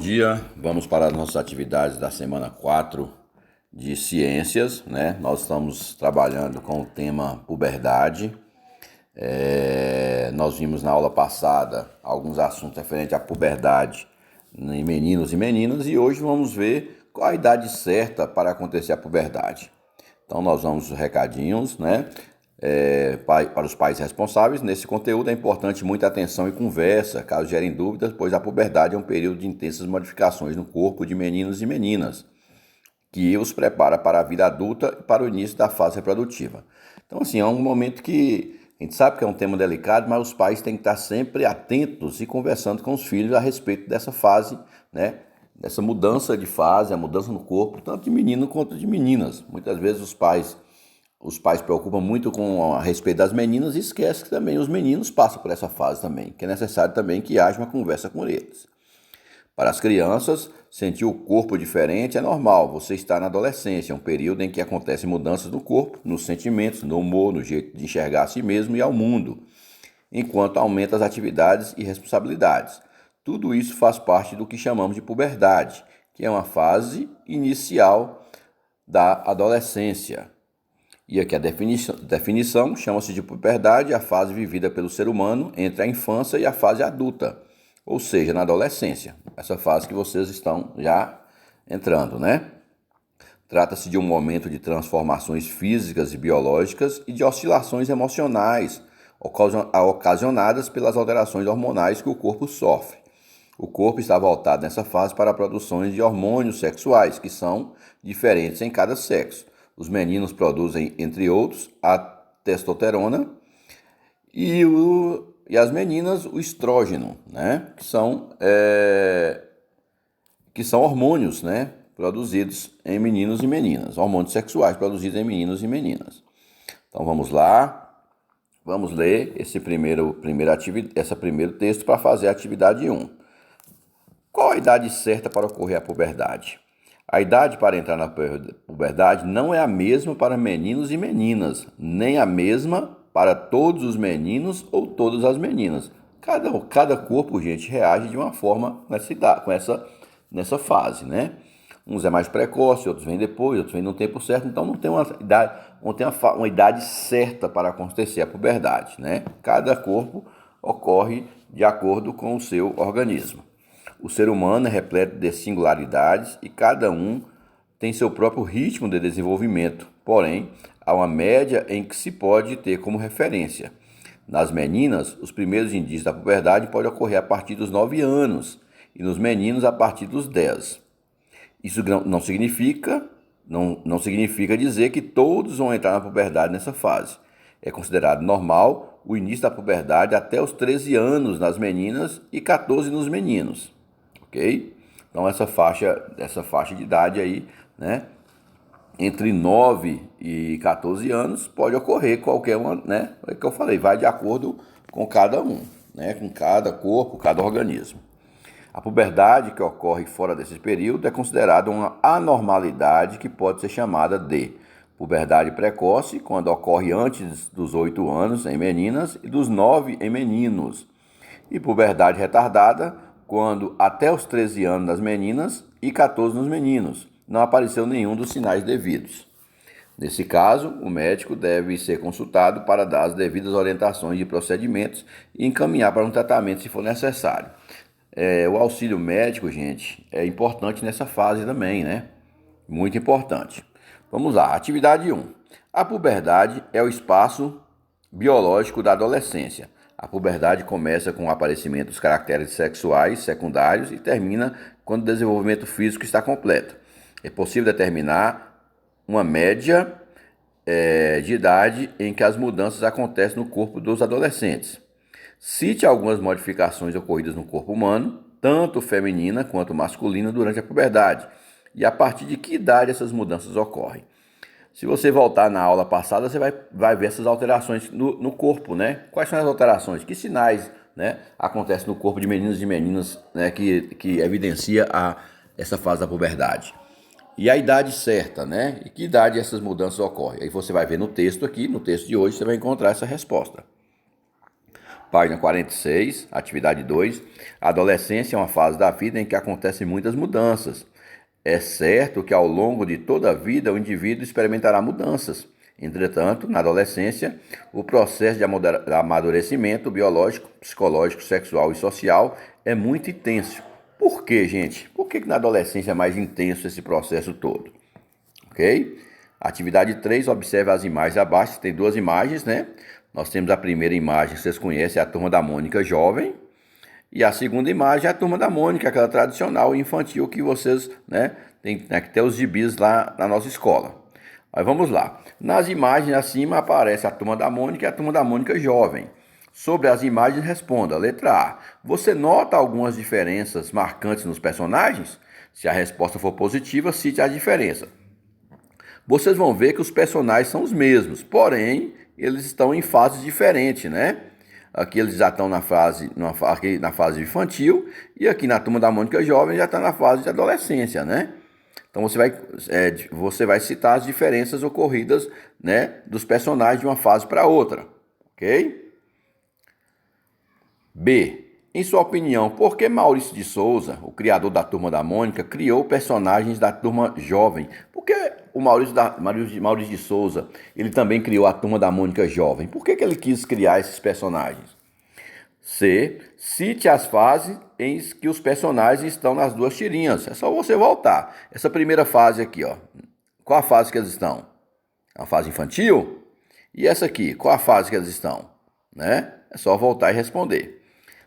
dia, vamos para as nossas atividades da semana 4 de ciências, né? Nós estamos trabalhando com o tema puberdade. Nós vimos na aula passada alguns assuntos referentes à puberdade em meninos e meninas e hoje vamos ver qual a idade certa para acontecer a puberdade. Então nós vamos os recadinhos, né? Para os pais responsáveis. Nesse conteúdo é importante muita atenção e conversa, caso gerem dúvidas, pois a puberdade é um período de intensas modificações no corpo de meninos e meninas, que os prepara para a vida adulta e para o início da fase reprodutiva. Então, assim, é um momento que a gente sabe que é um tema delicado, mas os pais têm que estar sempre atentos e conversando com os filhos a respeito dessa fase, né? Dessa mudança de fase, a mudança no corpo, tanto de menino quanto de meninas. Muitas vezes os pais preocupam muito com a respeito das meninas e esquecem que também os meninos passam por essa fase também, que é necessário também que haja uma conversa com eles. Para as crianças, sentir o corpo diferente é normal. Você está na adolescência, é um período em que acontecem mudanças no corpo, nos sentimentos, no humor, no jeito de enxergar a si mesmo e ao mundo, enquanto aumenta as atividades e responsabilidades. Tudo isso faz parte do que chamamos de puberdade, que é uma fase inicial da adolescência. E aqui a definição chama-se de puberdade a fase vivida pelo ser humano entre a infância e a fase adulta, ou seja, na adolescência, essa fase que vocês estão já entrando, né? Trata-se de um momento de transformações físicas e biológicas e de oscilações emocionais ocasionadas pelas alterações hormonais que o corpo sofre. O corpo está voltado nessa fase para produções de hormônios sexuais, que são diferentes em cada sexo. Os meninos produzem, entre outros, a testosterona e as meninas o estrógeno, né? Que são hormônios, né? Produzidos em meninos e meninas, hormônios sexuais produzidos em meninos e meninas. Então vamos lá, vamos ler esse primeiro texto para fazer a atividade 1. Qual a idade certa para ocorrer a puberdade? A idade para entrar na puberdade não é a mesma para meninos e meninas, nem a mesma para todos os meninos ou todas as meninas. Cada corpo, gente, reage de uma forma nessa fase, né? Uns é mais precoce, outros vêm depois, outros vêm no tempo certo, então não tem uma idade certa para acontecer a puberdade, né? Cada corpo ocorre de acordo com o seu organismo. O ser humano é repleto de singularidades e cada um tem seu próprio ritmo de desenvolvimento, porém, há uma média em que se pode ter como referência. Nas meninas, os primeiros indícios da puberdade podem ocorrer a partir dos 9 anos e nos meninos a partir dos 10. Isso não significa dizer que todos vão entrar na puberdade nessa fase. É considerado normal o início da puberdade até os 13 anos nas meninas e 14 nos meninos. Ok? Então essa faixa de idade aí, né, entre 9 e 14 anos pode ocorrer qualquer uma, né? É o que eu falei, vai de acordo com cada um, né, com cada corpo, cada organismo. A puberdade que ocorre fora desse período é considerada uma anormalidade que pode ser chamada de puberdade precoce, quando ocorre antes dos 8 anos em meninas e dos 9 em meninos, e puberdade retardada, quando até os 13 anos nas meninas e 14 nos meninos não apareceu nenhum dos sinais devidos. Nesse caso, o médico deve ser consultado para dar as devidas orientações de procedimentos e encaminhar para um tratamento se for necessário. O auxílio médico, gente, é importante nessa fase também, né? Muito importante. Vamos lá, atividade 1. A puberdade é o espaço biológico da adolescência. A puberdade começa com o aparecimento dos caracteres sexuais secundários e termina quando o desenvolvimento físico está completo. É possível determinar uma média de idade em que as mudanças acontecem no corpo dos adolescentes. Cite algumas modificações ocorridas no corpo humano, tanto feminina quanto masculina, durante a puberdade, e a partir de que idade essas mudanças ocorrem. Se você voltar na aula passada, você vai ver essas alterações no corpo, né? Quais são as alterações? Que sinais, né, acontecem no corpo de meninos e meninas, né, que evidencia essa fase da puberdade? E a idade certa, né? E que idade essas mudanças ocorrem? Aí você vai ver no texto aqui, no texto de hoje, você vai encontrar essa resposta. Página 46, atividade 2. A adolescência é uma fase da vida em que acontecem muitas mudanças. É certo que ao longo de toda a vida o indivíduo experimentará mudanças. Entretanto, na adolescência, o processo de amadurecimento biológico, psicológico, sexual e social é muito intenso. Por quê, gente? Por que na adolescência é mais intenso esse processo todo? Ok? Atividade 3, observe as imagens abaixo. Tem duas imagens, né? Nós temos a primeira imagem que vocês conhecem, é a Turma da Mônica jovem. E a segunda imagem é a Turma da Mônica, aquela tradicional infantil que vocês, né, tem que ter os gibis lá na nossa escola. Mas vamos lá. Nas imagens acima aparece a Turma da Mônica e a Turma da Mônica jovem. Sobre as imagens, responda. Letra A. Você nota algumas diferenças marcantes nos personagens? Se a resposta for positiva, cite a diferença. Vocês vão ver que os personagens são os mesmos, porém, eles estão em fases diferentes, né? Aqui eles já estão na fase infantil e aqui na Turma da Mônica jovem já está na fase de adolescência, né? Então você vai citar as diferenças ocorridas, né, dos personagens de uma fase para outra, ok? B. Em sua opinião, por que Maurício de Souza, o criador da Turma da Mônica, criou personagens da Turma Jovem? Por que o Maurício de Souza, ele também criou a Turma da Mônica Jovem? Por que ele quis criar esses personagens? C. Cite as fases em que os personagens estão nas duas tirinhas. É só você voltar. Essa primeira fase aqui, ó. Qual a fase que eles estão? É uma fase infantil? E essa aqui, qual a fase que eles estão? Né? É só voltar e responder.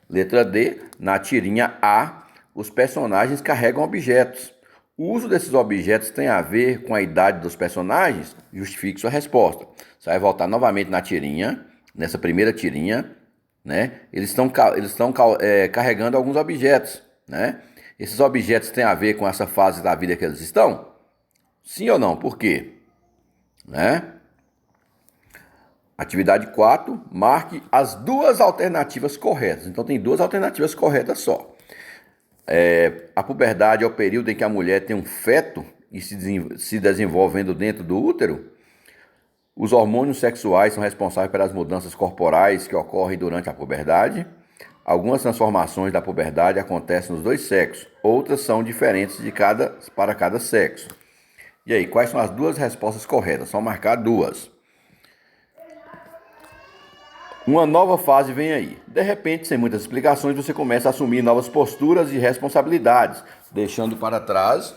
Letra D, na tirinha A, os personagens carregam objetos. O uso desses objetos tem a ver com a idade dos personagens? Justifique sua resposta. Você vai voltar novamente na tirinha, nessa primeira tirinha, né? Eles estão carregando alguns objetos, né? Esses objetos têm a ver com essa fase da vida que eles estão? Sim ou não? Por quê? Né? Atividade 4, marque as duas alternativas corretas. Então tem duas alternativas corretas só. A puberdade é o período em que a mulher tem um feto e se desenvolvendo dentro do útero. Os hormônios sexuais são responsáveis pelas mudanças corporais que ocorrem durante a puberdade. Algumas transformações da puberdade acontecem nos dois sexos, outras são diferentes para cada sexo. E aí, quais são as duas respostas corretas? Só marcar duas. Uma nova fase vem aí. De repente, sem muitas explicações, você começa a assumir novas posturas e responsabilidades, deixando para trás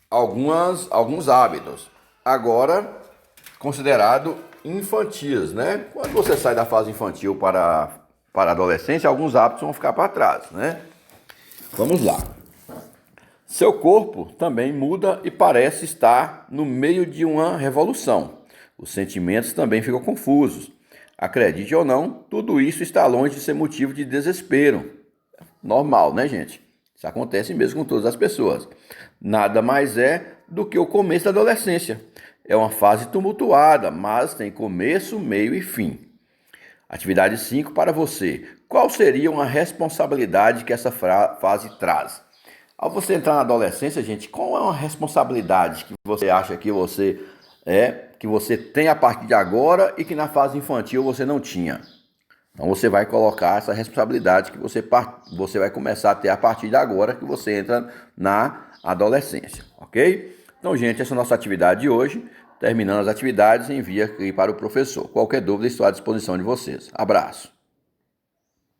alguns hábitos, agora considerado infantis, né? Quando você sai da fase infantil para a adolescência, alguns hábitos vão ficar para trás, né? Vamos lá. Seu corpo também muda e parece estar no meio de uma revolução. Os sentimentos também ficam confusos. Acredite ou não, tudo isso está longe de ser motivo de desespero. Normal, né, gente? Isso acontece mesmo com todas as pessoas. Nada mais é do que o começo da adolescência. É uma fase tumultuada, mas tem começo, meio e fim. Atividade 5 para você. Qual seria uma responsabilidade que essa fase traz? Ao você entrar na adolescência, gente, qual é uma responsabilidade que você acha que você tem a partir de agora e que na fase infantil você não tinha? Então você vai colocar essa responsabilidade que você vai começar a ter a partir de agora que você entra na adolescência, ok? Então, gente, essa é a nossa atividade de hoje. Terminando as atividades, envia aqui para o professor. Qualquer dúvida, estou à disposição de vocês. Abraço.